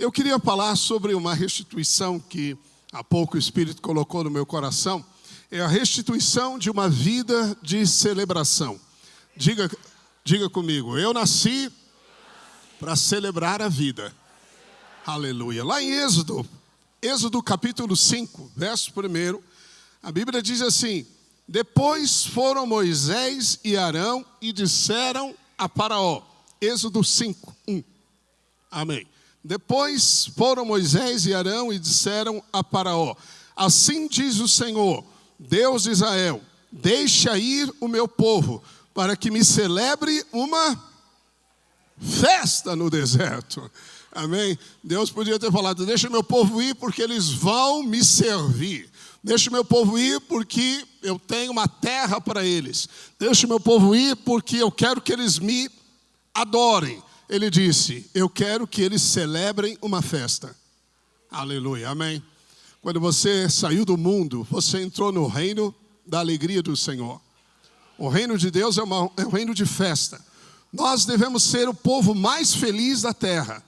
Eu queria falar sobre uma restituição que há pouco o Espírito colocou no meu coração. É a restituição de uma vida de celebração. Diga comigo, eu nasci para celebrar a vida. Aleluia. Lá em Êxodo capítulo 5, verso 1, a Bíblia diz assim: depois foram Moisés e Arão e disseram a Faraó. Êxodo 5, 1. Amém. Depois foram Moisés e Arão e disseram a Faraó: assim diz o Senhor, Deus de Israel, deixa ir o meu povo, para que me celebre uma festa no deserto. Amém? Deus podia ter falado: deixa meu povo ir porque eles vão me servir. Deixa meu povo ir porque eu tenho uma terra para eles. Deixa meu povo ir porque eu quero que eles me adorem. Ele disse: eu quero que eles celebrem uma festa. Aleluia, amém? Quando você saiu do mundo, você entrou no reino da alegria do Senhor. O reino de Deus é um reino de festa. Nós devemos ser o povo mais feliz da terra.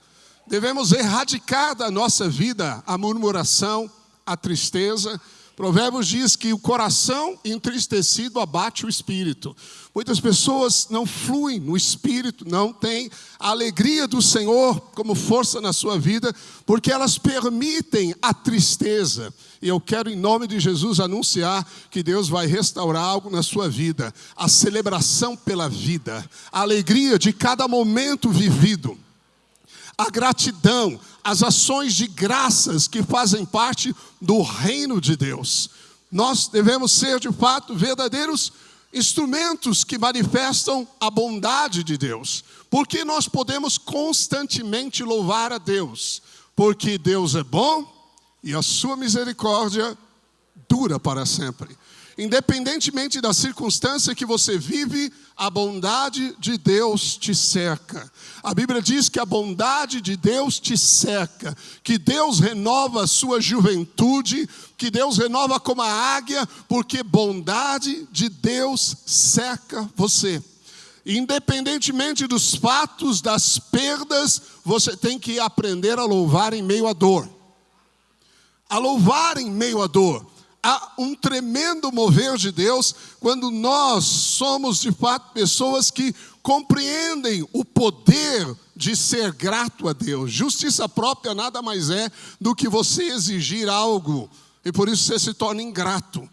Devemos erradicar da nossa vida a murmuração, a tristeza. Provérbios diz que o coração entristecido abate o espírito. Muitas pessoas não fluem no espírito, não têm a alegria do Senhor como força na sua vida, porque elas permitem a tristeza. E eu quero, em nome de Jesus, anunciar que Deus vai restaurar algo na sua vida. A celebração pela vida, a alegria de cada momento vivido. A gratidão, as ações de graças que fazem parte do reino de Deus. Nós devemos ser, de fato, verdadeiros instrumentos que manifestam a bondade de Deus. Porque nós podemos constantemente louvar a Deus. Porque Deus é bom e a sua misericórdia dura para sempre. Independentemente da circunstância que você vive, a bondade de Deus te cerca. A Bíblia diz que a bondade de Deus te cerca, que Deus renova a sua juventude, que Deus renova como a águia, porque bondade de Deus cerca você. Independentemente dos fatos, das perdas, você tem que aprender a louvar em meio à dor. A louvar em meio à dor. Há um tremendo mover de Deus quando nós somos de fato pessoas que compreendem o poder de ser grato a Deus. Justiça própria nada mais é do que você exigir algo e por isso você se torna ingrato.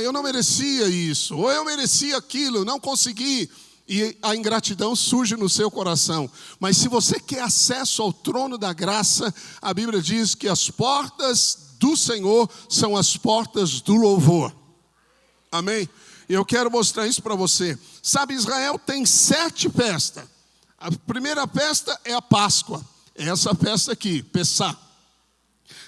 Eu não merecia isso, ou eu merecia aquilo, não consegui. E a ingratidão surge no seu coração. Mas se você quer acesso ao trono da graça, a Bíblia diz que as portas do Senhor são as portas do louvor. Amém? E eu quero mostrar isso para você. Sabe, Israel tem 7 festas. A primeira festa é a Páscoa. É essa festa aqui, Pessá.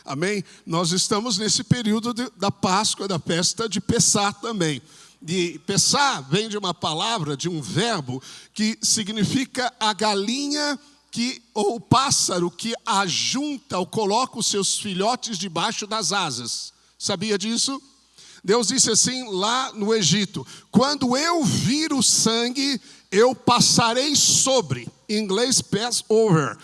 Amém? Nós estamos nesse período da Páscoa, da festa de Pessá também. E Pessá vem de uma palavra, de um verbo, que significa a galinha ou o pássaro que ajunta ou coloca os seus filhotes debaixo das asas. Sabia disso? Deus disse assim lá no Egito: quando eu vir o sangue, eu passarei sobre. Em inglês, pass over.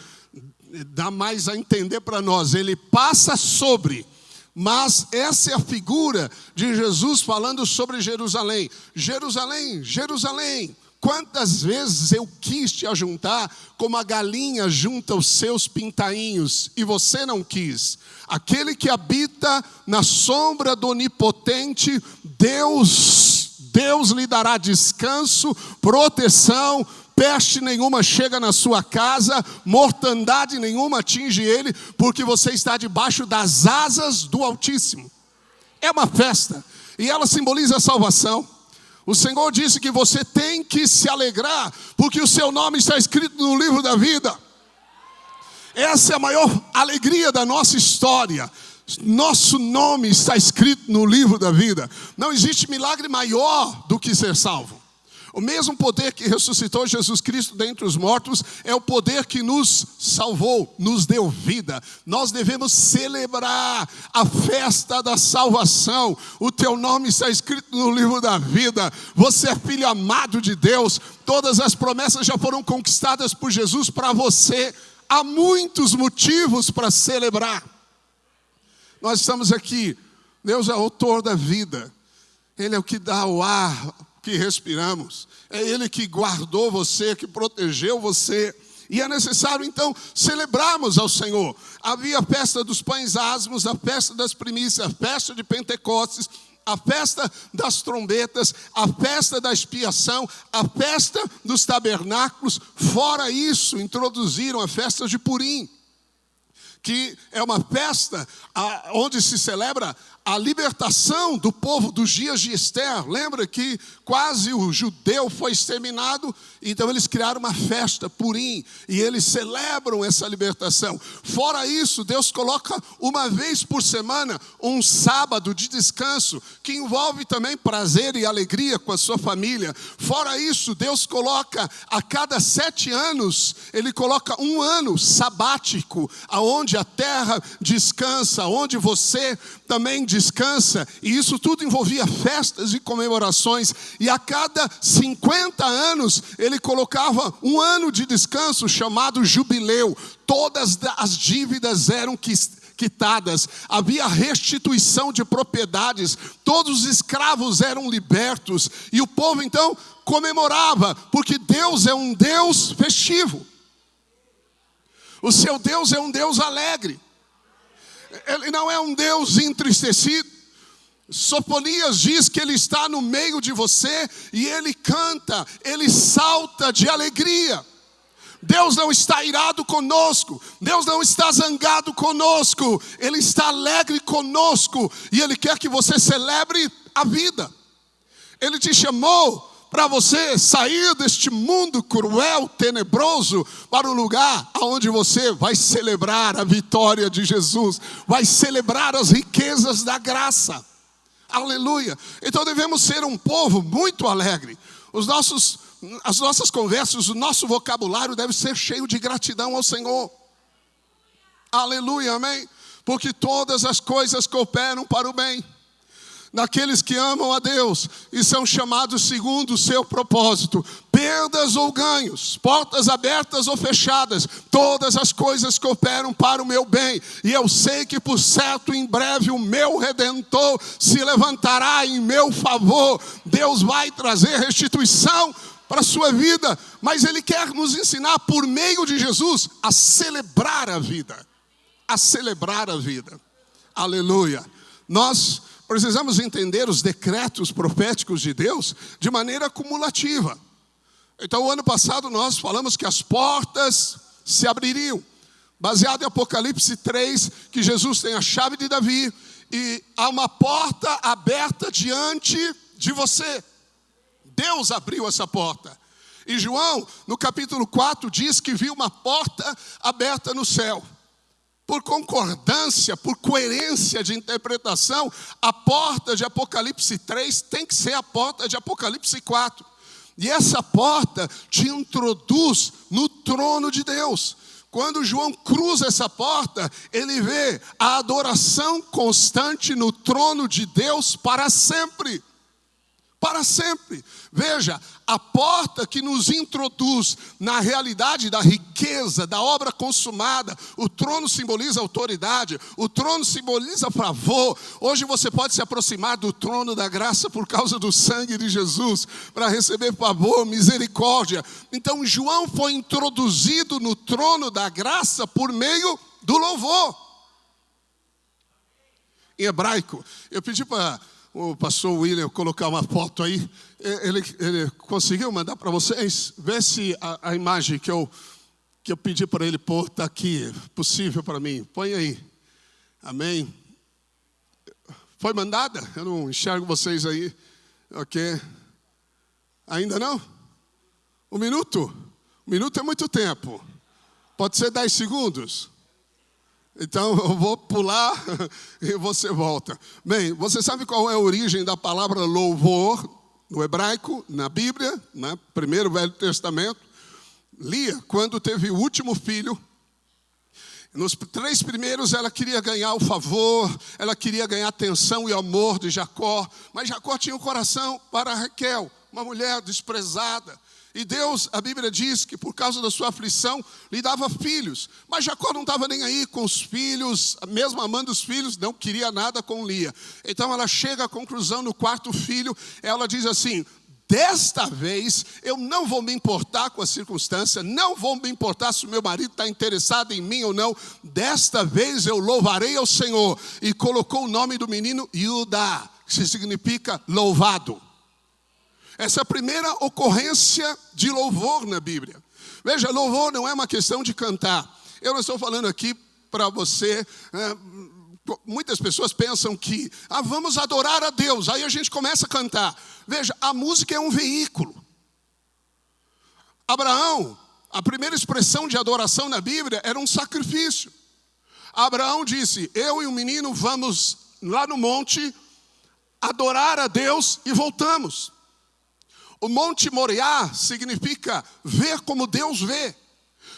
Dá mais a entender para nós. Ele passa sobre. Mas essa é a figura de Jesus falando sobre Jerusalém. Jerusalém, Jerusalém, quantas vezes eu quis te ajuntar como a galinha junta os seus pintainhos e você não quis. Aquele que habita na sombra do Onipotente, Deus lhe dará descanso, proteção, peste nenhuma chega na sua casa, mortandade nenhuma atinge ele, porque você está debaixo das asas do Altíssimo. É uma festa, e ela simboliza a salvação. O Senhor disse que você tem que se alegrar, porque o seu nome está escrito no livro da vida. Essa é a maior alegria da nossa história. Nosso nome está escrito no livro da vida. Não existe milagre maior do que ser salvo. O mesmo poder que ressuscitou Jesus Cristo dentre os mortos é o poder que nos salvou, nos deu vida. Nós devemos celebrar a festa da salvação. O teu nome está escrito no livro da vida. Você é filho amado de Deus. Todas as promessas já foram conquistadas por Jesus para você há muitos motivos para celebrar. Nós estamos aqui, Deus é o autor da vida, Ele é o que dá o ar que respiramos, é Ele que guardou você, que protegeu você, e é necessário então celebrarmos ao Senhor. Havia a festa dos pães asmos, a festa das primícias, a festa de Pentecostes, a festa das trombetas, a festa da expiação, a festa dos tabernáculos. Fora isso, introduziram a festa de Purim, que é uma festa onde se celebra a libertação do povo dos dias de Esther. Lembra que quase o judeu foi exterminado? Então eles criaram uma festa, Purim, e eles celebram essa libertação. Fora isso, Deus coloca uma vez por semana um sábado de descanso, que envolve também prazer e alegria com a sua família. Fora isso, Deus coloca a cada 7 anos, Ele coloca um ano sabático, aonde a terra descansa, onde você também descansa, e isso tudo envolvia festas e comemorações, e a cada 50 anos ele colocava um ano de descanso chamado jubileu. Todas as dívidas eram quitadas, havia restituição de propriedades, todos os escravos eram libertos, e o povo então comemorava, porque Deus é um Deus festivo. O seu Deus é um Deus alegre. Ele não é um Deus entristecido. Sofonias diz que Ele está no meio de você e Ele canta, Ele salta de alegria. Deus não está irado conosco, Deus não está zangado conosco, Ele está alegre conosco e Ele quer que você celebre a vida. Ele te chamou para você sair deste mundo cruel, tenebroso, para um lugar onde você vai celebrar a vitória de Jesus, vai celebrar as riquezas da graça. Aleluia! Então devemos ser um povo muito alegre. As nossas conversas, o nosso vocabulário deve ser cheio de gratidão ao Senhor. Aleluia, amém? Porque todas as coisas cooperam para o bem daqueles que amam a Deus e são chamados segundo o seu propósito. Perdas ou ganhos, portas abertas ou fechadas, todas as coisas cooperam para o meu bem. E eu sei que por certo em breve o meu Redentor se levantará em meu favor. Deus vai trazer restituição para a sua vida, mas Ele quer nos ensinar por meio de Jesus a celebrar a vida. A celebrar a vida. Aleluia. Nós precisamos entender os decretos proféticos de Deus de maneira cumulativa. Então, o ano passado nós falamos que as portas se abririam, baseado em Apocalipse 3, que Jesus tem a chave de Davi, e há uma porta aberta diante de você. Deus abriu essa porta. E João, no capítulo 4, diz que viu uma porta aberta no céu. Por concordância, por coerência de interpretação, a porta de Apocalipse 3 tem que ser a porta de Apocalipse 4. E essa porta te introduz no trono de Deus. Quando João cruza essa porta, ele vê a adoração constante no trono de Deus para sempre. Para sempre. Veja, a porta que nos introduz na realidade da riqueza, da obra consumada. O trono simboliza autoridade, o trono simboliza favor. Hoje você pode se aproximar do trono da graça por causa do sangue de Jesus, para receber favor, misericórdia. Então João foi introduzido no trono da graça por meio do louvor. Em hebraico, eu pedi para o pastor William colocar uma foto aí. Ele conseguiu mandar para vocês? Vê se a imagem que eu pedi para ele pôr está aqui, possível para mim. Põe aí. Amém. Foi mandada? Eu não enxergo vocês aí. Ok. Ainda não? Um minuto? Um minuto é muito tempo. Pode ser 10 segundos. Então eu vou pular e você volta. Bem, você sabe qual é a origem da palavra louvor no hebraico, na Bíblia, né? Primeiro Velho Testamento? Lia, quando teve o último filho, nos 3 primeiros ela queria ganhar o favor, ela queria ganhar a atenção e amor de Jacó, mas Jacó tinha um coração para Raquel, uma mulher desprezada. E Deus, a Bíblia diz que por causa da sua aflição, lhe dava filhos. Mas Jacó não estava nem aí com os filhos, mesmo amando os filhos, não queria nada com Lia. Então ela chega à conclusão no quarto filho, ela diz assim: desta vez eu não vou me importar com a circunstância, não vou me importar se o meu marido está interessado em mim ou não. Desta vez eu louvarei ao Senhor. E colocou o nome do menino Judá, que significa louvado. Essa é a primeira ocorrência de louvor na Bíblia. Veja, louvor não é uma questão de cantar. Eu não estou falando aqui para você. Muitas pessoas pensam que vamos adorar a Deus, aí a gente começa a cantar. Veja, a música é um veículo. Abraão, a primeira expressão de adoração na Bíblia era um sacrifício. Abraão disse: eu e o menino vamos lá no monte adorar a Deus e voltamos. O Monte Moriá significa ver como Deus vê.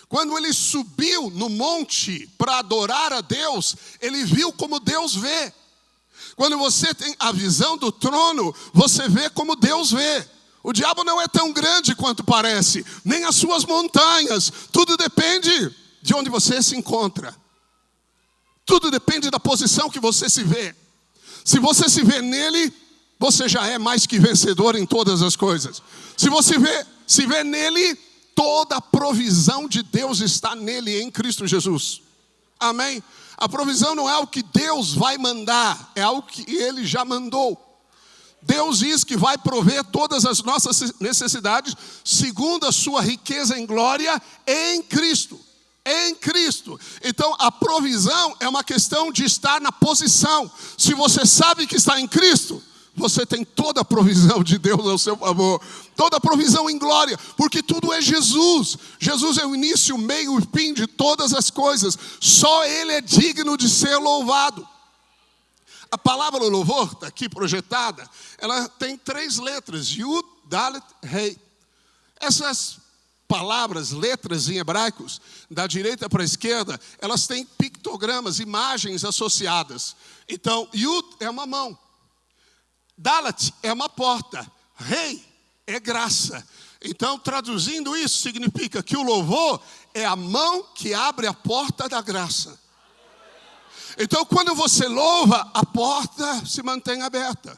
Quando ele subiu no monte para adorar a Deus, ele viu como Deus vê. Quando você tem a visão do trono, você vê como Deus vê. O diabo não é tão grande quanto parece, nem as suas montanhas. Tudo depende de onde você se encontra. Tudo depende da posição que você se vê. Se você se vê nele, você já é mais que vencedor em todas as coisas. Se você se vê nele, toda a provisão de Deus está nele, em Cristo Jesus. Amém? A provisão não é algo que Deus vai mandar, é algo que ele já mandou. Deus diz que vai prover todas as nossas necessidades segundo a sua riqueza em glória em Cristo. Em Cristo. Então a provisão é uma questão de estar na posição. Se você sabe que está em Cristo, você tem toda a provisão de Deus ao seu favor. Toda a provisão em glória. Porque tudo é Jesus. Jesus é o início, o meio e o fim de todas as coisas. Só Ele é digno de ser louvado. A palavra louvor, está aqui projetada, ela tem 3 letras. Yud, Dalet, Rei. Essas palavras, letras em hebraicos, da direita para a esquerda, elas têm pictogramas, imagens associadas. Então, Yud é uma mão. Dalet é uma porta, Rei é graça. Então, traduzindo isso, significa que o louvor é a mão que abre a porta da graça. Então, quando você louva, a porta se mantém aberta.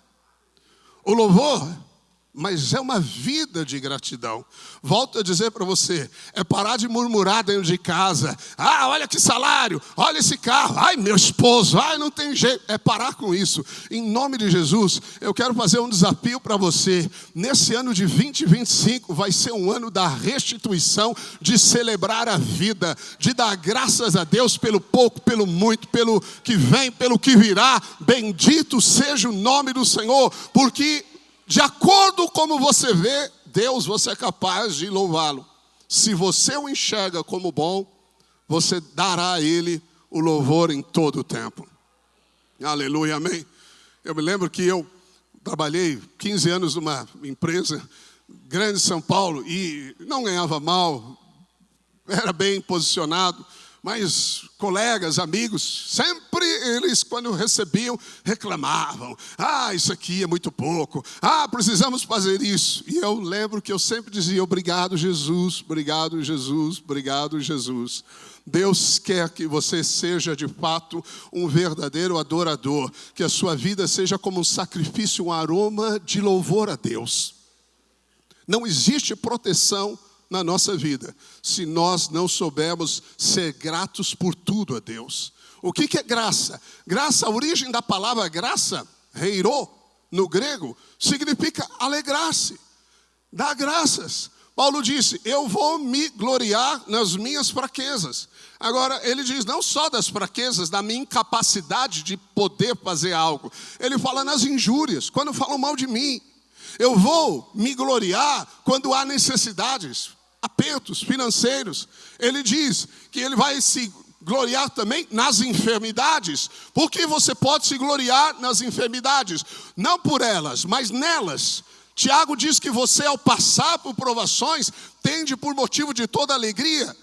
O louvor, mas é uma vida de gratidão. Volto a dizer para você, é parar de murmurar dentro de casa. Olha que salário, olha esse carro, meu esposo, não tem jeito. É parar com isso. Em nome de Jesus, eu quero fazer um desafio para você. Nesse ano de 2025, vai ser um ano da restituição, de celebrar a vida, de dar graças a Deus pelo pouco, pelo muito, pelo que vem, pelo que virá. Bendito seja o nome do Senhor, porque de acordo com como você vê Deus, você é capaz de louvá-lo. Se você o enxerga como bom, você dará a Ele o louvor em todo o tempo. Aleluia, amém. Eu me lembro que eu trabalhei 15 anos numa empresa grande em São Paulo e não ganhava mal, era bem posicionado. Mas colegas, amigos, sempre eles, quando recebiam, reclamavam. Isso aqui é muito pouco. Precisamos fazer isso. E eu lembro que eu sempre dizia: obrigado, Jesus, obrigado, Jesus, obrigado, Jesus. Deus quer que você seja de fato um verdadeiro adorador. Que a sua vida seja como um sacrifício, um aroma de louvor a Deus. Não existe proteção na nossa vida, se nós não soubermos ser gratos por tudo a Deus. O que é graça? Graça, a origem da palavra graça, reiro, no grego, significa alegrar-se, dar graças. Paulo disse: eu vou me gloriar nas minhas fraquezas. Agora, ele diz não só das fraquezas, da minha incapacidade de poder fazer algo. Ele fala nas injúrias, quando falam mal de mim. Eu vou me gloriar quando há necessidades, apertos financeiros. Ele diz que ele vai se gloriar também nas enfermidades. Porque você pode se gloriar nas enfermidades, não por elas, mas nelas. Tiago diz que você, ao passar por provações, tende por motivo de toda alegria.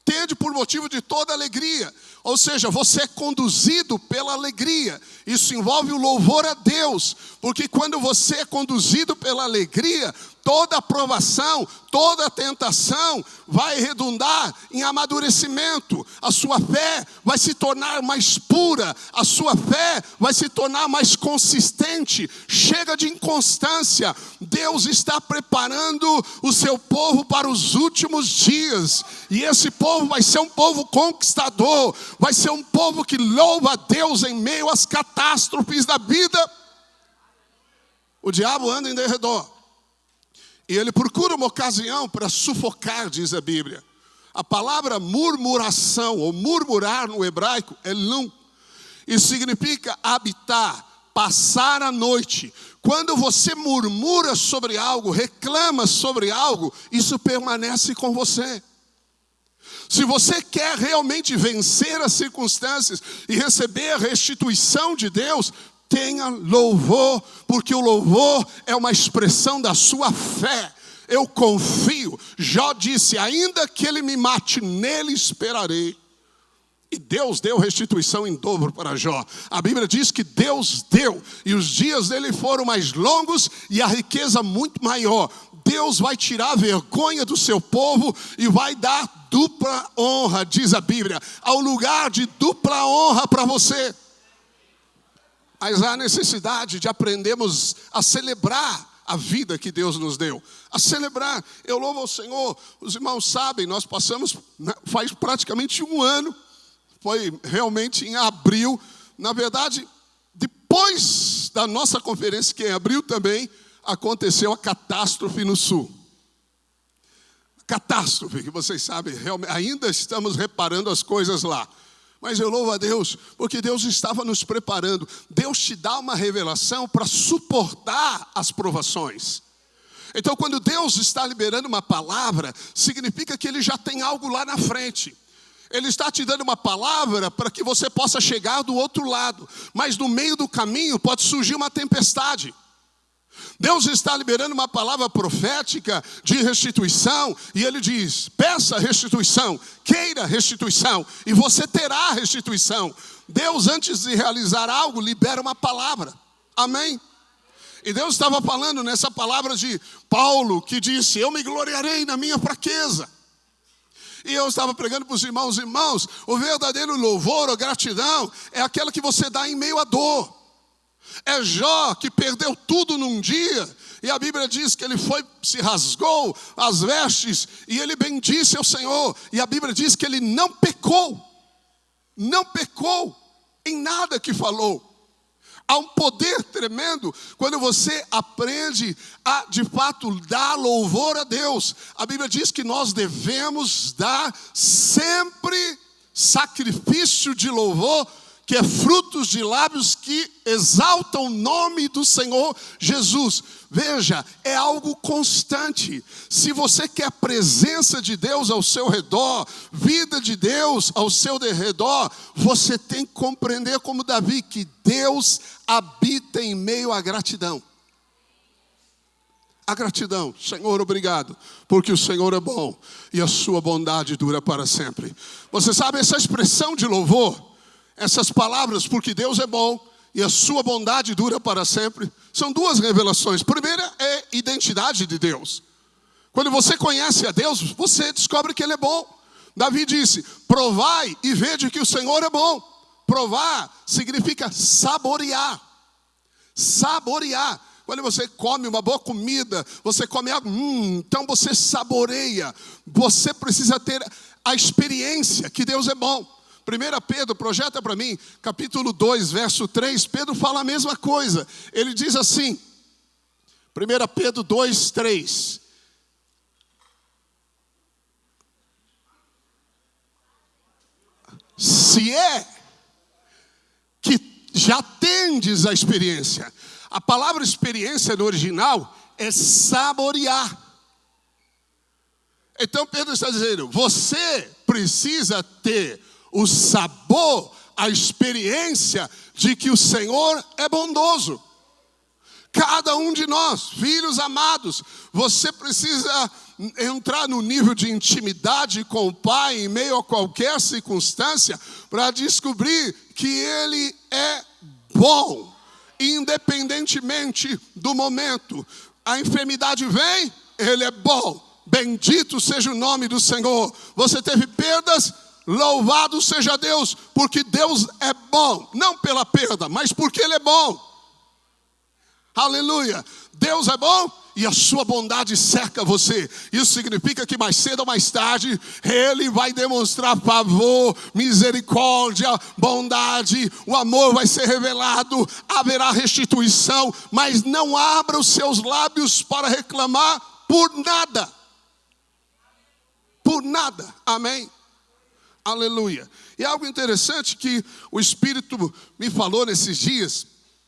Tende por motivo de toda alegria. Ou seja, você é conduzido pela alegria. Isso envolve o louvor a Deus. Porque quando você é conduzido pela alegria, toda aprovação, toda tentação vai redundar em amadurecimento. A sua fé vai se tornar mais pura, a sua fé vai se tornar mais consistente. Chega de inconstância. Deus está preparando o seu povo para os últimos dias. E esse povo vai ser um povo conquistador, vai ser um povo que louva a Deus em meio às catástrofes da vida. O diabo anda em derredor. E ele procura uma ocasião para sufocar, diz a Bíblia. A palavra murmuração, ou murmurar no hebraico, é lum. Isso significa habitar, passar a noite. Quando você murmura sobre algo, reclama sobre algo, isso permanece com você. Se você quer realmente vencer as circunstâncias e receber a restituição de Deus, tenha louvor, porque o louvor é uma expressão da sua fé. Eu confio. Jó disse, ainda que ele me mate, nele esperarei. E Deus deu restituição em dobro para Jó. A Bíblia diz que Deus deu, e os dias dele foram mais longos e a riqueza muito maior. Deus vai tirar a vergonha do seu povo e vai dar dupla honra, diz a Bíblia, ao lugar de dupla honra para você. Mas há necessidade de aprendermos a celebrar a vida que Deus nos deu. A celebrar. Eu louvo ao Senhor. Os irmãos sabem, nós passamos, faz praticamente um ano. Foi realmente em abril. Na verdade, depois da nossa conferência, que em abril também, aconteceu a catástrofe no sul. Catástrofe, que vocês sabem, realmente, ainda estamos reparando as coisas lá. Mas eu louvo a Deus, porque Deus estava nos preparando. Deus te dá uma revelação para suportar as provações. Então, quando Deus está liberando uma palavra, significa que Ele já tem algo lá na frente. Ele está te dando uma palavra para que você possa chegar do outro lado. Mas no meio do caminho pode surgir uma tempestade. Deus está liberando uma palavra profética de restituição. E Ele diz, peça restituição, queira restituição, e você terá restituição. Deus, antes de realizar algo, libera uma palavra. Amém? E Deus estava falando nessa palavra de Paulo, que disse, eu me gloriarei na minha fraqueza. E eu estava pregando para os irmãos, o verdadeiro louvor ou gratidão é aquela que você dá em meio à dor. É Jó que perdeu tudo num dia, e a Bíblia diz que ele se rasgou as vestes, e ele bendisse ao Senhor, e a Bíblia diz que ele não pecou em nada que falou. Há um poder tremendo quando você aprende a, de fato, dar louvor a Deus. A Bíblia diz que nós devemos dar sempre sacrifício de louvor, que é frutos de lábios que exaltam o nome do Senhor Jesus. Veja, é algo constante. Se você quer a presença de Deus ao seu redor, vida de Deus ao seu redor, você tem que compreender como Davi, que Deus habita em meio à gratidão. A gratidão, Senhor, obrigado, porque o Senhor é bom e a sua bondade dura para sempre. Você sabe essa expressão de louvor? Essas palavras, porque Deus é bom e a sua bondade dura para sempre, são duas revelações. Primeira é a identidade de Deus. Quando você conhece a Deus, você descobre que Ele é bom. Davi disse, provai e vede que o Senhor é bom. Provar significa saborear. Saborear. Quando você come uma boa comida, você come algo, então você saboreia. Você precisa ter a experiência que Deus é bom. 1 Pedro, projeta para mim, capítulo 2, verso 3, Pedro fala a mesma coisa. Ele diz assim, 1 Pedro 2, 3. Se é que já tendes a experiência. A palavra experiência no original é saborear. Então Pedro está dizendo, você precisa ter o sabor, a experiência de que o Senhor é bondoso. Cada um de nós, filhos amados, você precisa entrar no nível de intimidade com o Pai em meio a qualquer circunstância para descobrir que Ele é bom, independentemente do momento. A enfermidade vem, Ele é bom. Bendito seja o nome do Senhor. Você teve perdas, louvado seja Deus, porque Deus é bom. Não pela perda, mas porque Ele é bom. Aleluia. Deus é bom e a sua bondade cerca você. Isso significa que mais cedo ou mais tarde, Ele vai demonstrar favor, misericórdia, bondade. O amor vai ser revelado, haverá restituição. Mas não abra os seus lábios para reclamar por nada. Por nada, amém? Aleluia. E algo interessante que o Espírito me falou nesses dias.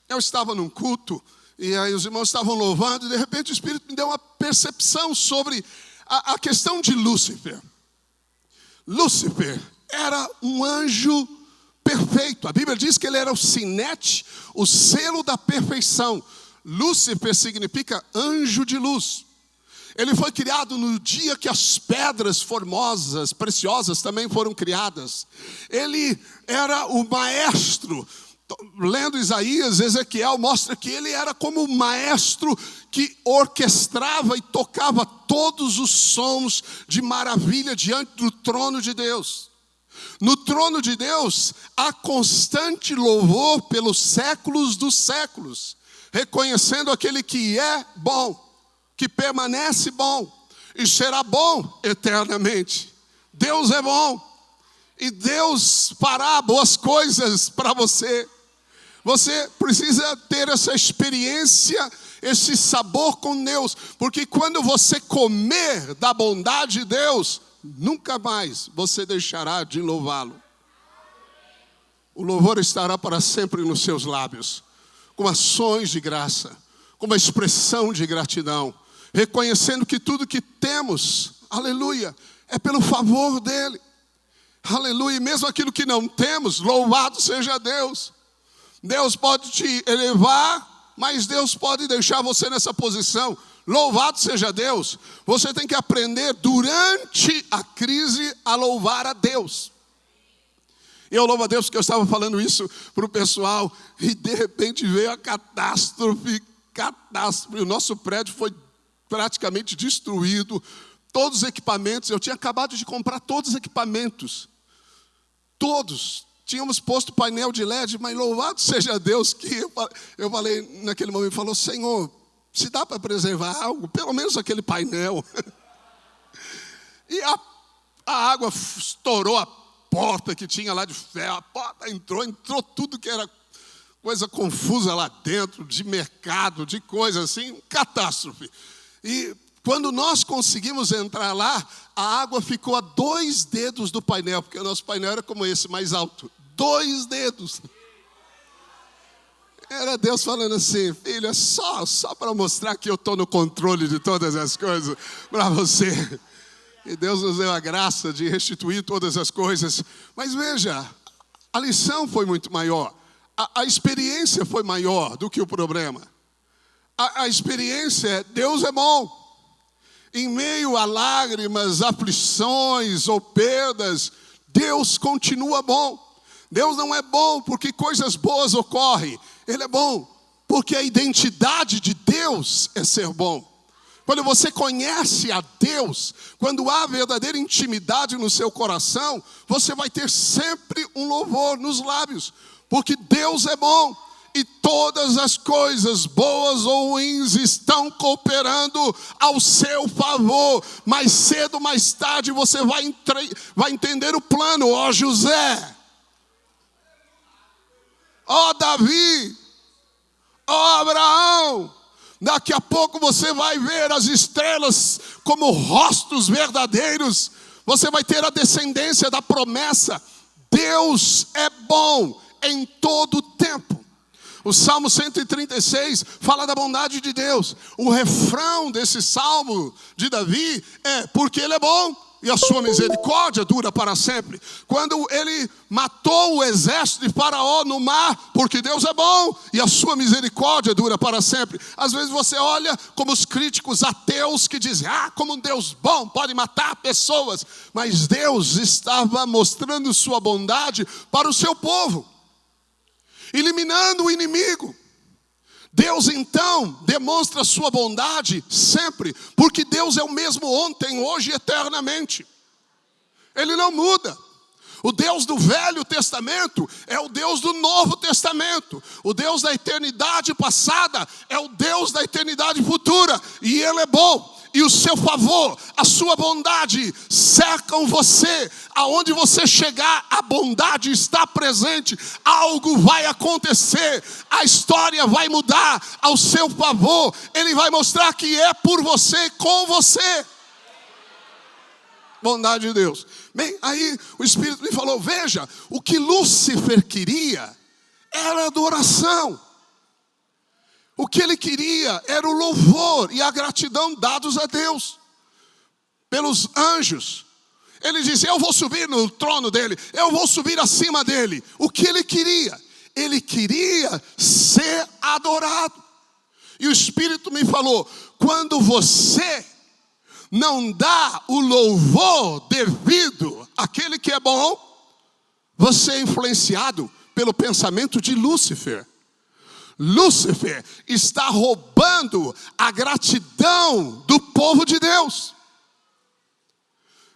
Eu estava num culto e aí os irmãos estavam louvando e de repente o Espírito me deu uma percepção sobre a questão de Lúcifer. Lúcifer era um anjo perfeito. A Bíblia diz que ele era o sinete, o selo da perfeição. Lúcifer significa anjo de luz. Ele foi criado no dia que as pedras formosas, preciosas também foram criadas. Ele era o maestro. Lendo Isaías, Ezequiel mostra que ele era como o maestro que orquestrava e tocava todos os sons de maravilha diante do trono de Deus. No trono de Deus há constante louvor pelos séculos dos séculos, reconhecendo aquele que é bom, que permanece bom e será bom eternamente. Deus é bom e Deus fará boas coisas para você. Você precisa ter essa experiência, esse sabor com Deus, porque quando você comer da bondade de Deus, nunca mais você deixará de louvá-lo. O louvor estará para sempre nos seus lábios, com ações de graça, com uma expressão de gratidão, reconhecendo que tudo que temos, aleluia, é pelo favor dele. Aleluia, e mesmo aquilo que não temos, louvado seja Deus. Deus pode te elevar, mas Deus pode deixar você nessa posição. Louvado seja Deus. Você tem que aprender durante a crise a louvar a Deus. E eu louvo a Deus porque eu estava falando isso para o pessoal e de repente veio a catástrofe. O nosso prédio foi praticamente destruído. Todos os equipamentos, eu tinha acabado de comprar todos os equipamentos. Todos. Tínhamos posto painel de LED, mas louvado seja Deus que eu falei naquele momento, falou, Senhor, se dá para preservar algo, pelo menos aquele painel. E a água estourou a porta que tinha lá de ferro, a porta entrou tudo que era coisa confusa lá dentro, de mercado, de coisa assim, catástrofe. E quando nós conseguimos entrar lá, a água ficou a 2 dedos do painel, porque o nosso painel era como esse, mais alto. 2 dedos. Era Deus falando assim, filho, é só para mostrar que eu estou no controle de todas as coisas para você. E Deus nos deu a graça de restituir todas as coisas. Mas veja, a lição foi muito maior. A experiência foi maior do que o problema. A experiência é, Deus é bom. Em meio a lágrimas, aflições ou perdas, Deus continua bom. Deus não é bom porque coisas boas ocorrem. Ele é bom porque a identidade de Deus é ser bom. Quando você conhece a Deus, quando há verdadeira intimidade no seu coração, você vai ter sempre um louvor nos lábios. Porque Deus é bom. E todas as coisas, boas ou ruins, estão cooperando ao seu favor. Mais cedo ou mais tarde você vai entender o plano. Ó José, ó Davi, ó Abraão. Daqui a pouco você vai ver as estrelas como rostos verdadeiros. Você vai ter a descendência da promessa. Deus é bom em todo o tempo. O Salmo 136 fala da bondade de Deus. O refrão desse Salmo de Davi é porque Ele é bom e a sua misericórdia dura para sempre. Quando Ele matou o exército de Faraó no mar, porque Deus é bom e a sua misericórdia dura para sempre. Às vezes você olha como os críticos ateus que dizem, como um Deus bom pode matar pessoas. Mas Deus estava mostrando sua bondade para o seu povo, eliminando o inimigo, Deus então demonstra a sua bondade sempre, porque Deus é o mesmo ontem, hoje e eternamente. Ele não muda. O Deus do Velho Testamento é o Deus do Novo Testamento. O Deus da eternidade passada é o Deus da eternidade futura. E Ele é bom. E o seu favor, a sua bondade cercam você. Aonde você chegar, a bondade está presente. Algo vai acontecer. A história vai mudar ao seu favor. Ele vai mostrar que é por você, com você. Bondade de Deus. Bem, aí o Espírito me falou, veja, o que Lúcifer queria era adoração. O que ele queria era o louvor e a gratidão dados a Deus, pelos anjos. Ele disse, eu vou subir no trono dele, eu vou subir acima dele. O que ele queria? Ele queria ser adorado. E o Espírito me falou, quando você não dá o louvor devido àquele que é bom, você é influenciado pelo pensamento de Lúcifer. Lúcifer está roubando a gratidão do povo de Deus.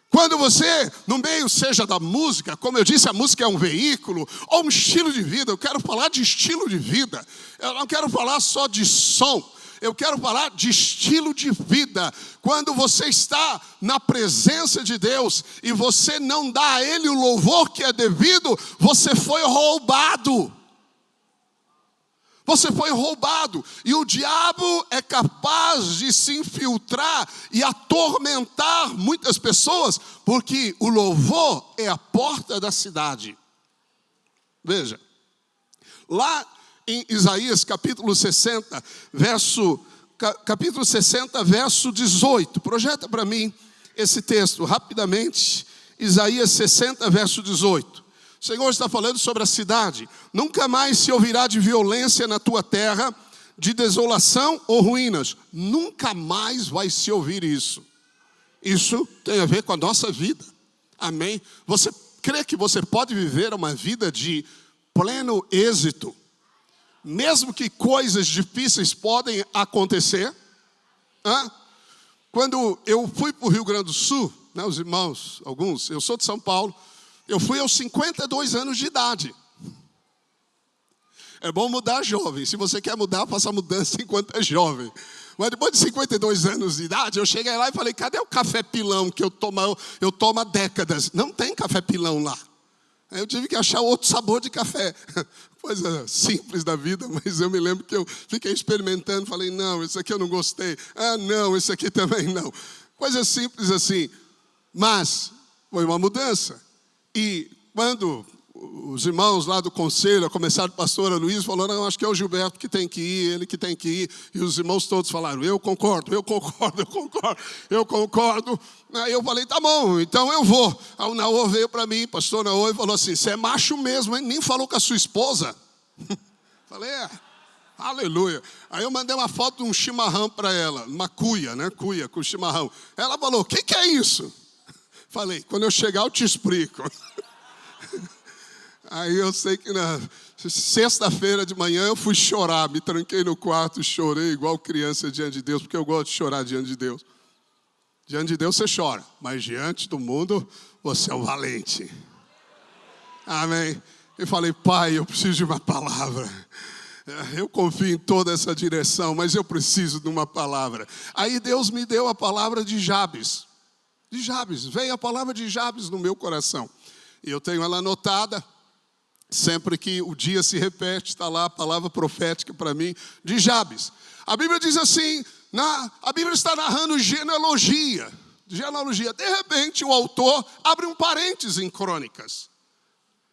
Quando você, no meio seja da música, como eu disse, a música é um veículo, ou um estilo de vida, eu quero falar de estilo de vida, eu não quero falar só de som, eu quero falar de estilo de vida. Quando você está na presença de Deus e você não dá a Ele o louvor que é devido, você foi roubado. Você foi roubado. E o diabo é capaz de se infiltrar e atormentar muitas pessoas, porque o louvor é a porta da cidade. Veja, lá em Isaías capítulo 60, verso 18. Projeta para mim esse texto rapidamente. Isaías 60, verso 18. O Senhor está falando sobre a cidade. Nunca mais se ouvirá de violência na tua terra, de desolação ou ruínas. Nunca mais vai se ouvir isso. Isso tem a ver com a nossa vida. Amém? Você crê que você pode viver uma vida de pleno êxito, mesmo que coisas difíceis podem acontecer? Quando eu fui para o Rio Grande do Sul, né, os irmãos, alguns, eu sou de São Paulo, eu fui aos 52 anos de idade. É bom mudar jovem. Se você quer mudar, faça a mudança enquanto é jovem. Mas depois de 52 anos de idade, eu cheguei lá e falei, cadê o café pilão que eu tomo há décadas? Não tem café pilão lá. Eu tive que achar outro sabor de café. Coisa simples da vida, mas eu me lembro que eu fiquei experimentando. Falei, não, esse aqui eu não gostei. Ah, não, esse aqui também não. Coisa simples assim. Mas foi uma mudança. E quando os irmãos lá do conselho, a começar do pastor Luiz, falou, não, acho que é o Gilberto que tem que ir, ele que tem que ir. E os irmãos todos falaram, eu concordo. Aí eu falei, tá bom, então eu vou. Aí o Naô veio para mim, pastor Naô, e falou assim, você é macho mesmo, hein? Nem falou com a sua esposa. Falei, aleluia. Aí eu mandei uma foto de um chimarrão para ela, uma cuia, né? Cuia com chimarrão. Ela falou, o que é isso? Falei, quando eu chegar eu te explico. Aí eu sei que na sexta-feira de manhã eu fui chorar, me tranquei no quarto e chorei igual criança diante de Deus, porque eu gosto de chorar diante de Deus. Diante de Deus você chora, mas diante do mundo você é um valente. Amém. Eu falei, pai, eu preciso de uma palavra. Eu confio em toda essa direção, mas eu preciso de uma palavra. Aí Deus me deu a palavra de Jabes. De Jabes, veio a palavra de Jabes no meu coração. E eu tenho ela anotada. Sempre que o dia se repete, está lá a palavra profética para mim, de Jabes. A Bíblia diz assim, a Bíblia está narrando genealogia. De repente, o autor abre um parênteses em Crônicas.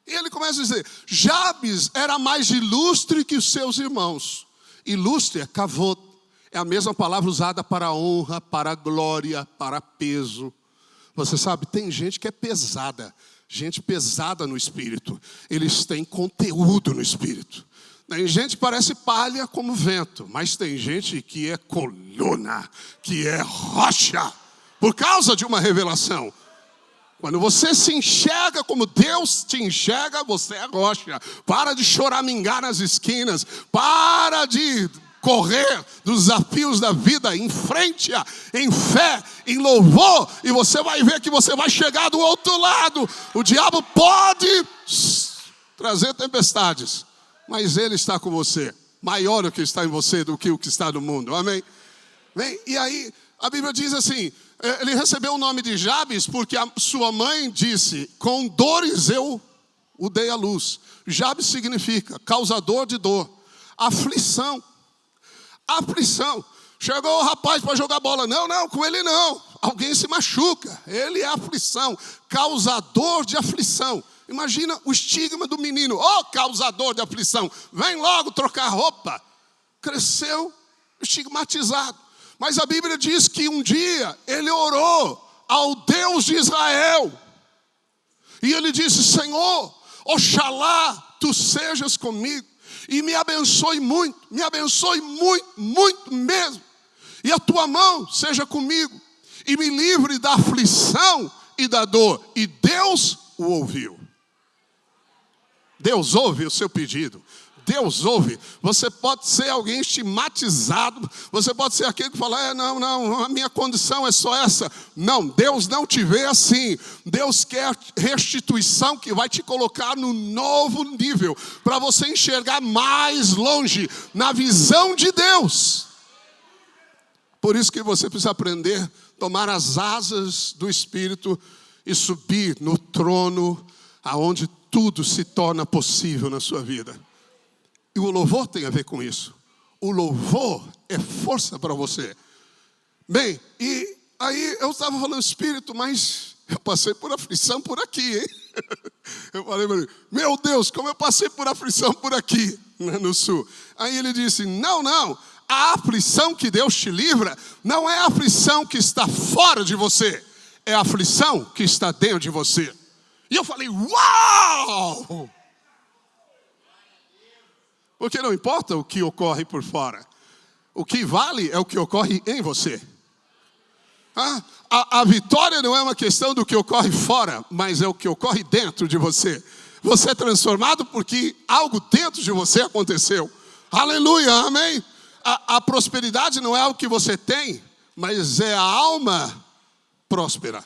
E ele começa a dizer, Jabes era mais ilustre que os seus irmãos. Ilustre é kavod. É a mesma palavra usada para honra, para glória, para peso. Você sabe, tem gente que é pesada. Gente pesada no espírito. Eles têm conteúdo no espírito. Tem gente que parece palha como vento. Mas tem gente que é coluna, que é rocha. Por causa de uma revelação. Quando você se enxerga como Deus te enxerga, você é rocha. Para de choramingar nas esquinas. Para de correr dos desafios da vida, enfrente-a em fé, em louvor, e você vai ver que você vai chegar do outro lado. O diabo pode trazer tempestades, mas ele está com você. Maior o que está em você do que o que está no mundo, amém? Bem, e aí a Bíblia diz assim, ele recebeu o nome de Jabes porque a sua mãe disse, com dores eu o dei à luz. Jabes significa causador de dor, aflição. Aflição. Chegou o rapaz para jogar bola. Não, com ele não. Alguém se machuca. Ele é aflição, causador de aflição. Imagina o estigma do menino. Causador de aflição. Vem logo trocar roupa. Cresceu estigmatizado. Mas a Bíblia diz que um dia ele orou ao Deus de Israel. E ele disse, Senhor, oxalá tu sejas comigo. E me abençoe muito mesmo. E a tua mão seja comigo. E me livre da aflição e da dor. E Deus o ouviu. Deus ouve o seu pedido. Deus ouve. Você pode ser alguém estigmatizado. Você pode ser aquele que fala, não, a minha condição é só essa. Não, Deus não te vê assim. Deus quer restituição que vai te colocar no novo nível. Para você enxergar mais longe na visão de Deus. Por isso que você precisa aprender a tomar as asas do Espírito e subir no trono aonde tudo se torna possível na sua vida. E o louvor tem a ver com isso. O louvor é força para você. Bem, e aí eu estava falando, Espírito, mas eu passei por aflição por aqui, hein? Eu falei para ele, meu Deus, como eu passei por aflição por aqui, no sul. Aí ele disse, não, a aflição que Deus te livra não é a aflição que está fora de você, é a aflição que está dentro de você. E eu falei, uau! Porque não importa o que ocorre por fora. O que vale é o que ocorre em você. A vitória não é uma questão do que ocorre fora, mas é o que ocorre dentro de você. Você é transformado porque algo dentro de você aconteceu. Aleluia, amém? A prosperidade não é o que você tem, mas é a alma próspera.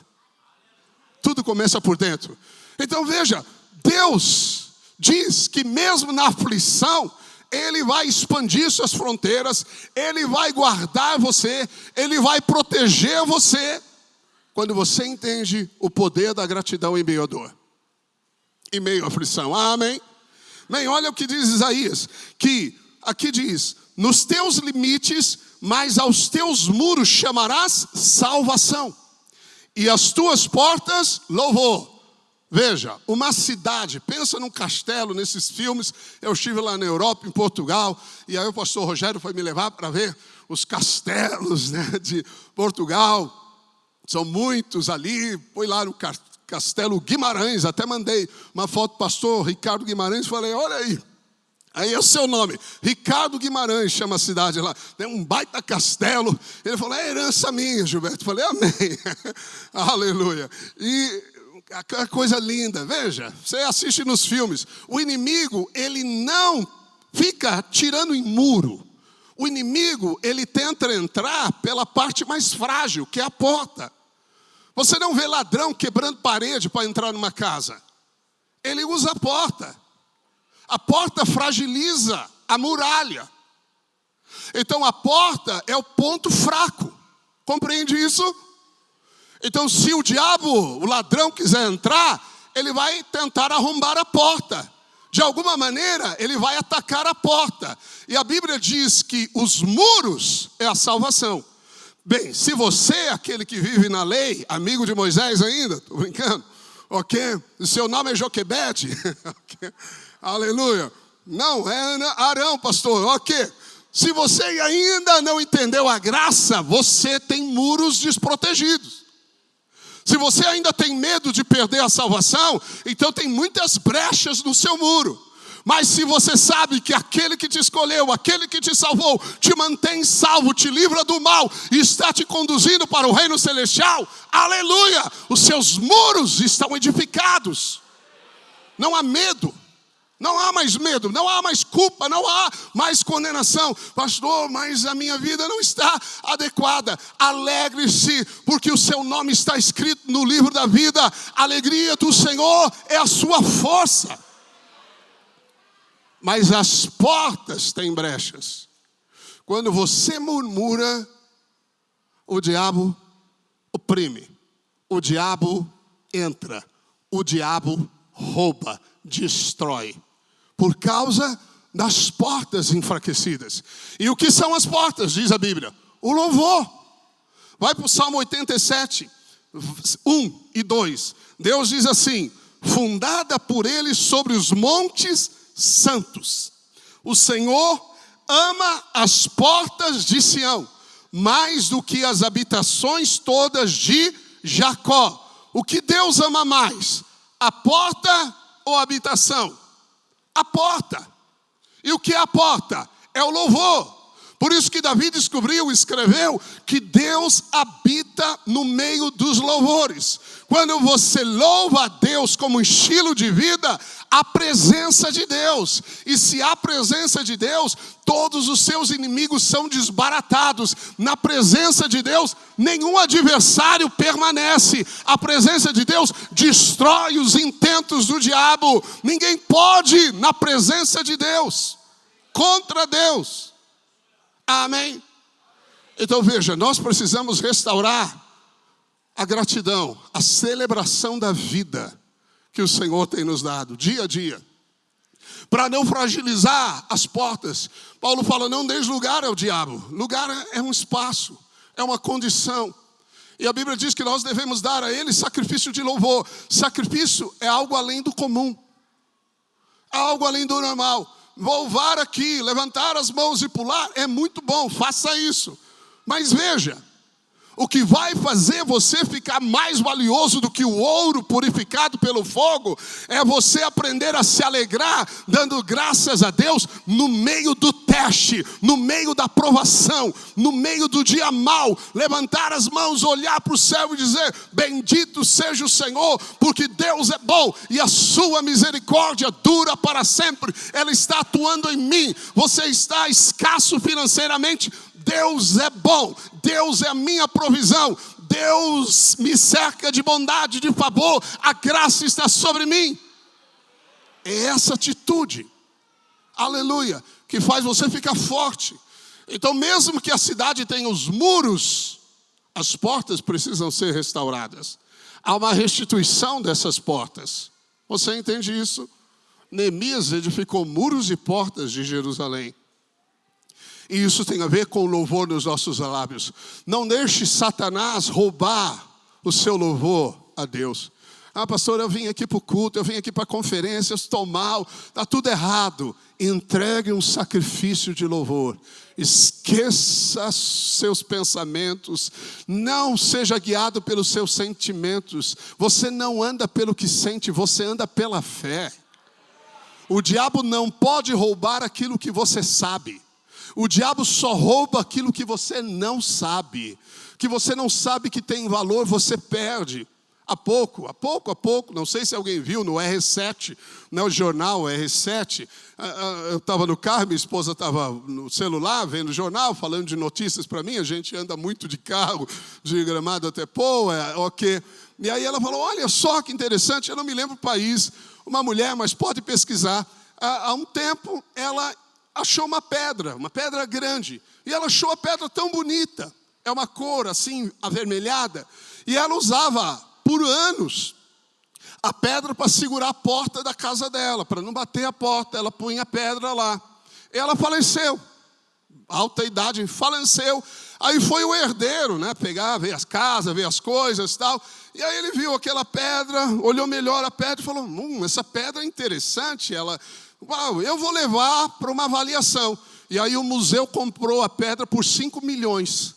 Tudo começa por dentro. Então veja, Deus diz que mesmo na aflição, Ele vai expandir suas fronteiras, Ele vai guardar você, Ele vai proteger você, quando você entende o poder da gratidão em meio à dor, em meio à aflição, amém? Bem, olha o que diz Isaías, que aqui diz, nos teus limites, mas aos teus muros chamarás salvação, e as tuas portas louvor. Veja, uma cidade, pensa num castelo, nesses filmes, eu estive lá na Europa, em Portugal, e aí o pastor Rogério foi me levar para ver os castelos, né, de Portugal, são muitos ali, foi lá no Castelo Guimarães, até mandei uma foto do pastor Ricardo Guimarães, falei, olha aí é o seu nome, Ricardo Guimarães, chama a cidade lá, tem um baita castelo, ele falou, é herança minha, Gilberto, falei, amém, aleluia, e a coisa linda, veja, você assiste nos filmes, o inimigo, ele não fica tirando em muro, o inimigo, ele tenta entrar pela parte mais frágil, que é a porta. Você não vê ladrão quebrando parede para entrar numa casa, ele usa a porta fragiliza a muralha, então a porta é o ponto fraco, compreende isso? Então, se o diabo, o ladrão quiser entrar, ele vai tentar arrombar a porta. De alguma maneira, ele vai atacar a porta. E a Bíblia diz que os muros é a salvação. Bem, se você é aquele que vive na lei, amigo de Moisés ainda, estou brincando, ok? O seu nome é Joquebede, okay. Aleluia. Não, é Arão, pastor, ok. Se você ainda não entendeu a graça, você tem muros desprotegidos. Se você ainda tem medo de perder a salvação, então tem muitas brechas no seu muro. Mas se você sabe que aquele que te escolheu, aquele que te salvou, te mantém salvo, te livra do mal e está te conduzindo para o reino celestial, aleluia, os seus muros estão edificados. Não há medo. Não há mais medo, não há mais culpa, não há mais condenação. Pastor, mas a minha vida não está adequada. Alegre-se, porque o seu nome está escrito no livro da vida. A alegria do Senhor é a sua força. Mas as portas têm brechas. Quando você murmura, o diabo oprime. O diabo entra. O diabo rouba, destrói. Por causa das portas enfraquecidas. E o que são as portas, diz a Bíblia? O louvor. Vai para o Salmo 87, 1 e 2. Deus diz assim: fundada por ele sobre os montes santos. O Senhor ama as portas de Sião, mais do que as habitações todas de Jacó. O que Deus ama mais? A porta ou a habitação? A porta. E o que é a porta? É o louvor. Por isso que Davi escreveu que Deus habita no meio dos louvores. Quando você louva a Deus como estilo de vida, a presença de Deus. E se há presença de Deus, todos os seus inimigos são desbaratados. Na presença de Deus, nenhum adversário permanece. A presença de Deus destrói os intentos do diabo. Ninguém pode, na presença de Deus, contra Deus. Amém? Então veja, nós precisamos restaurar a gratidão, a celebração da vida que o Senhor tem nos dado, dia a dia. Para não fragilizar as portas. Paulo fala, não deis lugar ao diabo. Lugar é um espaço, é uma condição. E a Bíblia diz que nós devemos dar a ele sacrifício de louvor. Sacrifício é algo além do comum. É algo além do normal. Louvar aqui, levantar as mãos e pular é muito bom, faça isso. Mas veja, o que vai fazer você ficar mais valioso do que o ouro purificado pelo fogo é você aprender a se alegrar, dando graças a Deus no meio do teste, no meio da provação, no meio do dia mau. Levantar as mãos, olhar para o céu e dizer: bendito seja o Senhor, porque Deus é bom e a sua misericórdia dura para sempre. Ela está atuando em mim. Você está escasso financeiramente, Deus é bom, Deus é a minha provisão, Deus me cerca de bondade, de favor, a graça está sobre mim. É essa atitude, aleluia, que faz você ficar forte. Então mesmo que a cidade tenha os muros, as portas precisam ser restauradas. Há uma restituição dessas portas. Você entende isso? Neemias edificou muros e portas de Jerusalém. E isso tem a ver com o louvor nos nossos lábios. Não deixe Satanás roubar o seu louvor a Deus. Ah, pastor, eu vim aqui para o culto, eu vim aqui para a conferência, eu estou mal, está tudo errado. Entregue um sacrifício de louvor. Esqueça seus pensamentos. Não seja guiado pelos seus sentimentos. Você não anda pelo que sente, você anda pela fé. O diabo não pode roubar aquilo que você sabe. O diabo só rouba aquilo que você não sabe. Que você não sabe que tem valor, você perde. Há pouco, não sei se alguém viu no R7, no jornal R7, eu estava no carro, minha esposa estava no celular, vendo o jornal, falando de notícias para mim, a gente anda muito de carro, de Gramado até Poa, ok. E aí ela falou, olha só que interessante, eu não me lembro o país, uma mulher, mas pode pesquisar. Há um tempo, ela achou uma pedra grande, e ela achou a pedra tão bonita, é uma cor assim, avermelhada, e ela usava por anos a pedra para segurar a porta da casa dela, para não bater a porta, ela punha a pedra lá. Ela faleceu, alta idade, faleceu. Aí foi o herdeiro, né, pegar, ver as casas, ver as coisas e tal. E aí ele viu aquela pedra, olhou melhor a pedra e falou, essa pedra é interessante, uau, eu vou levar para uma avaliação. E aí o museu comprou a pedra por 5 milhões.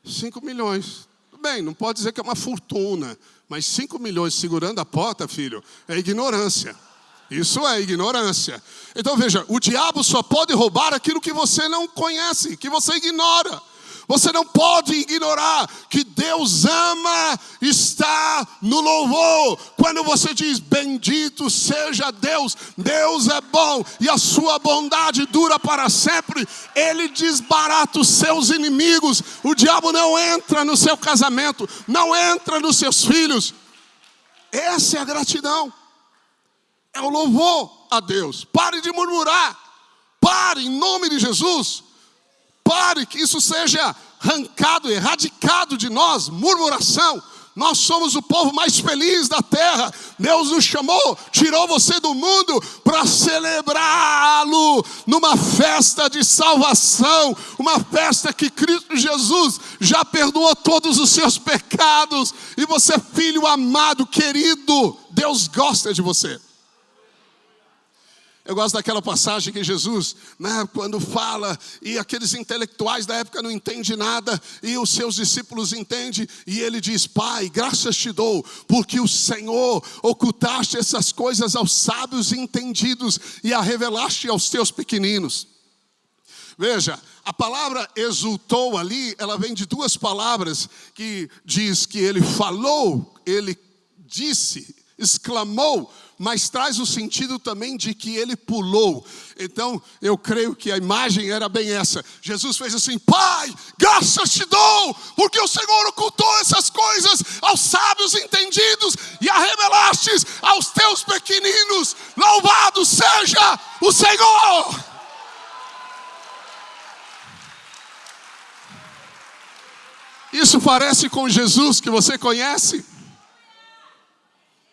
5 milhões. Bem, não pode dizer que é uma fortuna, mas 5 milhões segurando a porta, filho, é ignorância. Isso é ignorância. Então veja, o diabo só pode roubar aquilo que você não conhece, que você ignora. Você não pode ignorar que Deus ama estar no louvor. Quando você diz, bendito seja Deus, Deus é bom e a sua bondade dura para sempre. Ele desbarata os seus inimigos. O diabo não entra no seu casamento, não entra nos seus filhos. Essa é a gratidão. É o louvor a Deus. Pare de murmurar. Pare em nome de Jesus. Pare, que isso seja arrancado, erradicado de nós, murmuração. Nós somos o povo mais feliz da terra. Deus nos chamou, tirou você do mundo para celebrá-lo numa festa de salvação, uma festa que Cristo Jesus já perdoou todos os seus pecados. E você, filho amado, querido, Deus gosta de você. Eu gosto daquela passagem que Jesus, quando fala, e aqueles intelectuais da época não entendem nada, e os seus discípulos entendem, e ele diz, Pai, graças te dou, porque o Senhor ocultaste essas coisas aos sábios e entendidos, e a revelaste aos teus pequeninos. Veja, a palavra exultou ali, ela vem de duas palavras, que diz que ele falou, ele disse, exclamou, mas traz o sentido também de que ele pulou. Então, eu creio que a imagem era bem essa. Jesus fez assim, Pai, graças te dou, porque o Senhor ocultou essas coisas aos sábios entendidos e a revelastes aos teus pequeninos. Louvado seja o Senhor! Isso parece com Jesus que você conhece?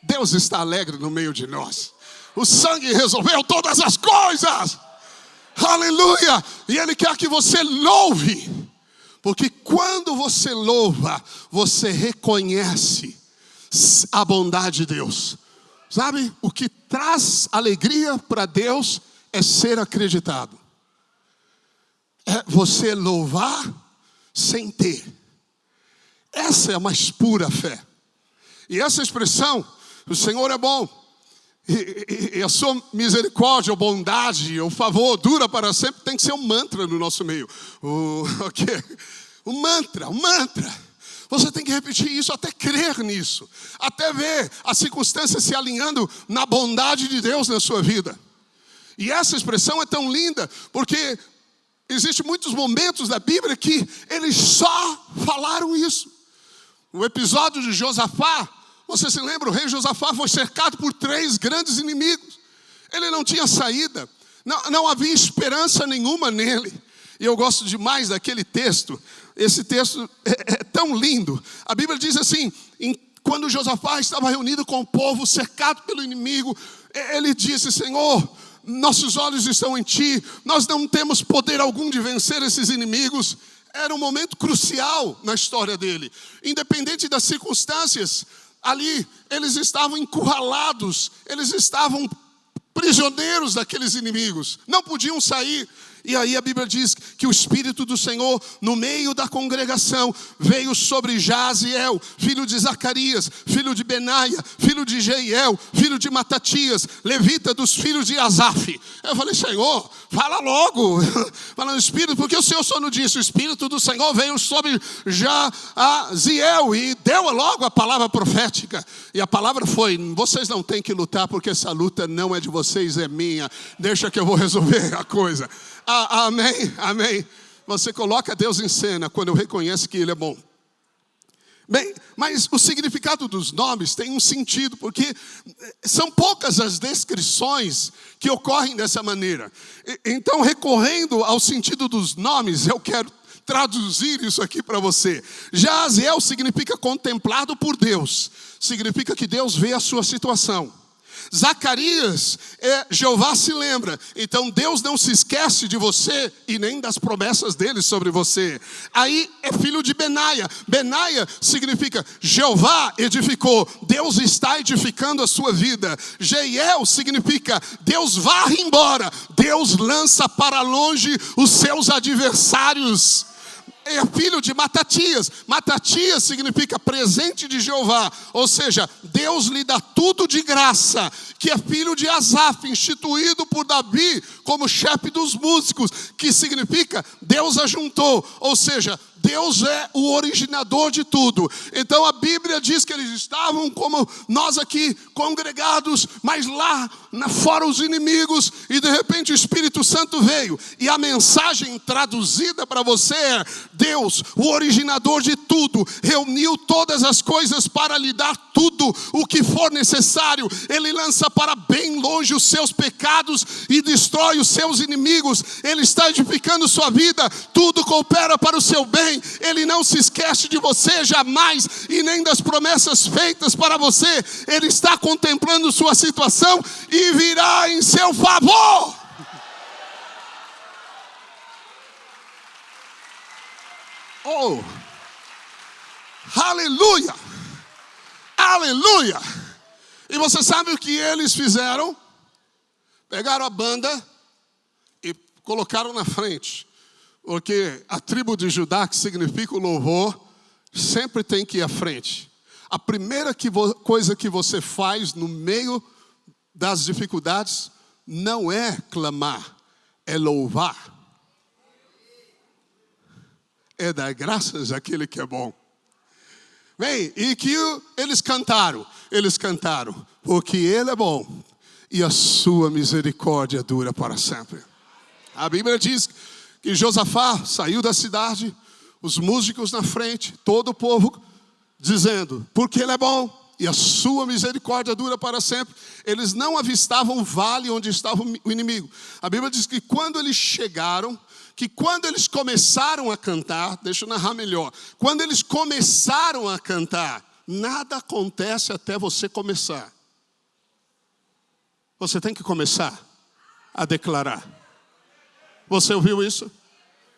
Deus está alegre no meio de nós. O sangue resolveu todas as coisas. Aleluia! E Ele quer que você louve. Porque quando você louva, você reconhece a bondade de Deus. Sabe? O que traz alegria para Deus é ser acreditado. É você louvar sem ter. Essa é a mais pura fé. E essa expressão, o Senhor é bom, e a sua misericórdia, ou bondade, ou favor, dura para sempre, tem que ser um mantra no nosso meio. Um mantra. Você tem que repetir isso, até crer nisso, até ver as circunstâncias se alinhando na bondade de Deus na sua vida. E essa expressão é tão linda, porque existem muitos momentos da Bíblia que eles só falaram isso. O episódio de Josafá, você se lembra, o rei Josafá foi cercado por 3 grandes inimigos. Ele não tinha saída, não havia esperança nenhuma nele. E eu gosto demais daquele texto. Esse texto é tão lindo. A Bíblia diz assim, quando Josafá estava reunido com o povo, cercado pelo inimigo, ele disse, Senhor, nossos olhos estão em ti, nós não temos poder algum de vencer esses inimigos. Era um momento crucial na história dele. Independente das circunstâncias, ali eles estavam encurralados, eles estavam prisioneiros daqueles inimigos, não podiam sair. E aí a Bíblia diz que o Espírito do Senhor, no meio da congregação, veio sobre Jaziel, filho de Zacarias, filho de Benaia, filho de Jeiel, filho de Matatias, levita dos filhos de Asaf. Eu falei, Senhor, fala logo, fala no Espírito, porque o Senhor só não disse, o Espírito do Senhor veio sobre Jaziel e deu logo a palavra profética. E a palavra foi, vocês não têm que lutar, porque essa luta não é de vocês, é minha. Deixa que eu vou resolver a coisa. Amém. Você coloca Deus em cena quando eu reconheço que Ele é bom. Bem, mas o significado dos nomes tem um sentido, porque são poucas as descrições que ocorrem dessa maneira. Então, recorrendo ao sentido dos nomes, eu quero traduzir isso aqui para você. Jaziel significa contemplado por Deus. Significa que Deus vê a sua situação. Zacarias, Jeová se lembra. Então Deus não se esquece de você e nem das promessas dele sobre você. Aí é filho de Benaia. Benaia significa Jeová edificou, Deus está edificando a sua vida. Jeiel significa Deus varre embora, Deus lança para longe os seus adversários. É filho de Matatias. Matatias significa presente de Jeová, ou seja, Deus lhe dá tudo de graça, que é filho de Asaf, instituído por Davi como chefe dos músicos, que significa Deus ajuntou, ou seja, Deus é o originador de tudo. Então a Bíblia diz que eles estavam como nós aqui, congregados, mas lá fora os inimigos, e de repente o Espírito Santo veio, e a mensagem traduzida para você é: Deus, o originador de tudo, reuniu todas as coisas para lhe dar tudo o que for necessário. Ele lança para bem longe os seus pecados e destrói os seus inimigos. Ele está edificando sua vida, tudo coopera para o seu bem. Ele não se esquece de você jamais, e nem das promessas feitas para você. Ele está contemplando sua situação e virá em seu favor. Oh, aleluia, aleluia. E você sabe o que eles fizeram? Pegaram a banda e colocaram na frente, porque a tribo de Judá, que significa o louvor, sempre tem que ir à frente. A primeira coisa que você faz no meio das dificuldades não é clamar, é louvar. É dar graças àquele que é bom. Bem, e que eles cantaram? Eles cantaram, porque Ele é bom e a sua misericórdia dura para sempre. A Bíblia diz que Josafá saiu da cidade, os músicos na frente, todo o povo dizendo, porque Ele é bom e a sua misericórdia dura para sempre. Eles não avistavam o vale onde estava o inimigo. A Bíblia diz que quando eles chegaram, que quando eles começaram a cantar, deixa eu narrar melhor, quando eles começaram a cantar, nada acontece até você começar. Você tem que começar a declarar. Você ouviu isso?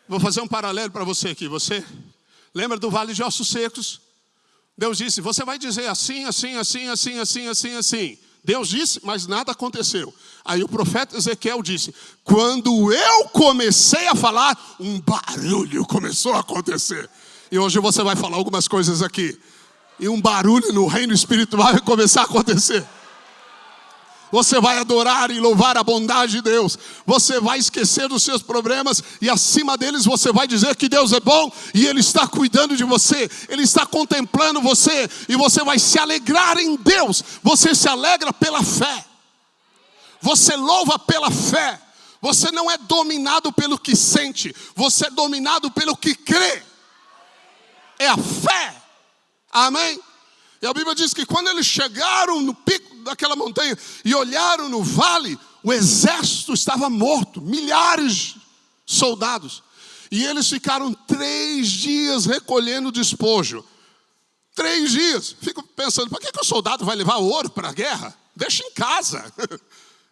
Vou fazer um paralelo para você aqui. Você lembra do vale de ossos secos? Deus disse, você vai dizer assim, assim, assim, assim, assim, assim, assim. Deus disse, mas nada aconteceu. Aí o profeta Ezequiel disse, quando eu comecei a falar, um barulho começou a acontecer. E hoje você vai falar algumas coisas aqui. E um barulho no reino espiritual vai começar a acontecer. Você vai adorar e louvar a bondade de Deus. Você vai esquecer dos seus problemas e acima deles você vai dizer que Deus é bom e Ele está cuidando de você. Ele está contemplando você e você vai se alegrar em Deus. Você se alegra pela fé. Você louva pela fé. Você não é dominado pelo que sente. Você é dominado pelo que crê. É a fé. Amém? E a Bíblia diz que quando eles chegaram no pico daquela montanha e olharam no vale, o exército estava morto, milhares de soldados. E eles ficaram 3 dias recolhendo despojo. 3 dias. Fico pensando, para que o soldado vai levar ouro para a guerra? Deixa em casa.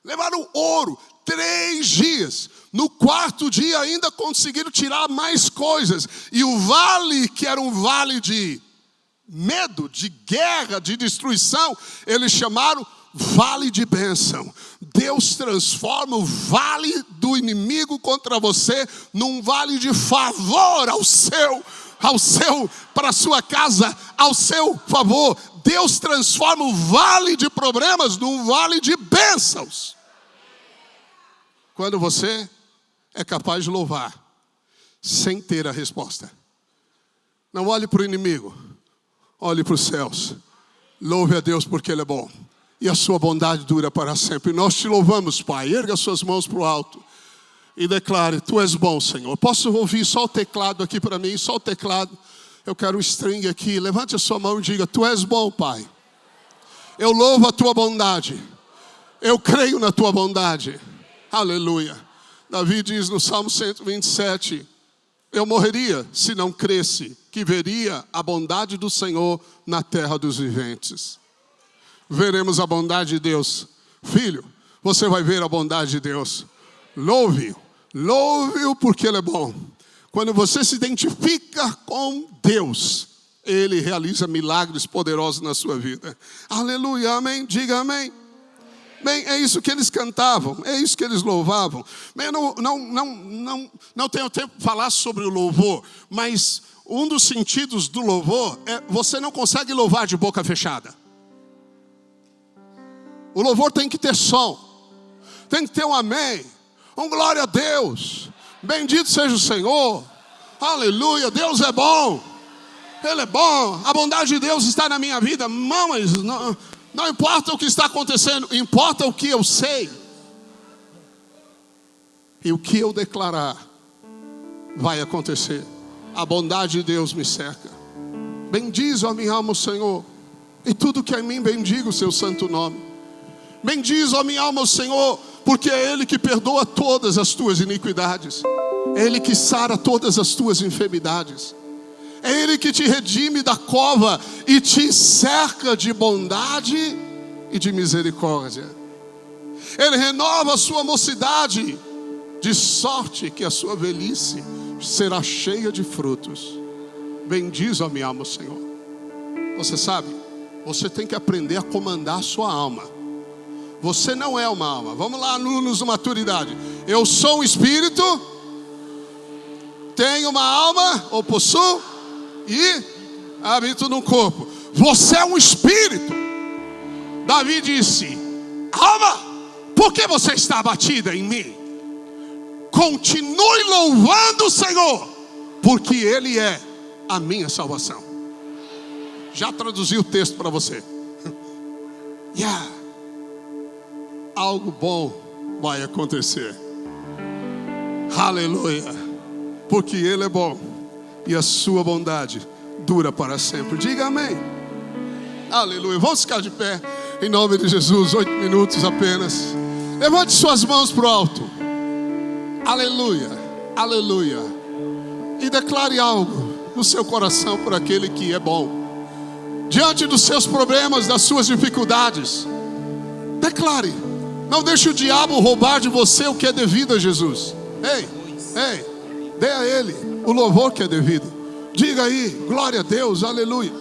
Levaram ouro. 3 dias. No 4º dia ainda conseguiram tirar mais coisas. E o vale, que era um vale de medo, de guerra, de destruição, eles chamaram vale de bênção. Deus transforma o vale do inimigo contra você num vale de favor ao seu, para a sua casa, ao seu favor. Deus transforma o vale de problemas num vale de bênçãos. Quando você é capaz de louvar sem ter a resposta. Não olhe para o inimigo. Olhe para os céus, louve a Deus porque Ele é bom, e a sua bondade dura para sempre. Nós te louvamos, Pai, erga suas mãos para o alto, e declare, Tu és bom, Senhor. Posso ouvir só o teclado aqui para mim, só o teclado, eu quero um string aqui, levante a sua mão e diga, Tu és bom, Pai. Eu louvo a Tua bondade, eu creio na Tua bondade, aleluia. Davi diz no Salmo 127, eu morreria se não cresce que veria a bondade do Senhor na terra dos viventes. Veremos a bondade de Deus. Filho, você vai ver a bondade de Deus. Louve-o. Louve-o porque Ele é bom. Quando você se identifica com Deus, Ele realiza milagres poderosos na sua vida. Aleluia, amém? Diga amém. Bem, é isso que eles cantavam, é isso que eles louvavam. Bem, eu não tenho tempo para falar sobre o louvor, mas um dos sentidos do louvor é você não consegue louvar de boca fechada. O louvor tem que ter som, tem que ter um amém, um glória a Deus, bendito seja o Senhor, Aleluia, Deus é bom. Ele é bom, a bondade de Deus está na minha vida. Mas não importa o que está acontecendo, importa o que eu sei. E o que eu declarar vai acontecer. A bondade de Deus me cerca. Bendize, ó minha alma, o Senhor, e tudo que é em mim bendiga o seu santo nome. Bendize, ó minha alma, o Senhor, porque é Ele que perdoa todas as tuas iniquidades. É Ele que sara todas as tuas enfermidades. É Ele que te redime da cova e te cerca de bondade e de misericórdia. Ele renova a sua mocidade, de sorte que a sua velhice será cheia de frutos. Bendize, ó minha alma, o Senhor. Você sabe, você tem que aprender a comandar a sua alma. Você não é uma alma. Vamos lá, alunos de maturidade. Eu sou um espírito, tenho uma alma, ou possuo, e habito num corpo. Você é um espírito. Davi disse: alma, por que você está abatida em mim? Continue louvando o Senhor, porque Ele é a minha salvação. Já traduzi o texto para você. Algo bom vai acontecer. Aleluia. Porque Ele é bom e a sua bondade dura para sempre. Diga amém. Aleluia. Vamos ficar de pé em nome de Jesus. 8 minutos apenas. Levante suas mãos para o alto. Aleluia. Aleluia. E declare algo no seu coração por aquele que é bom. Diante dos seus problemas, das suas dificuldades, declare. Não deixe o diabo roubar de você o que é devido a Jesus. Ei, dê a Ele o louvor que é devido. Diga aí, glória a Deus, aleluia.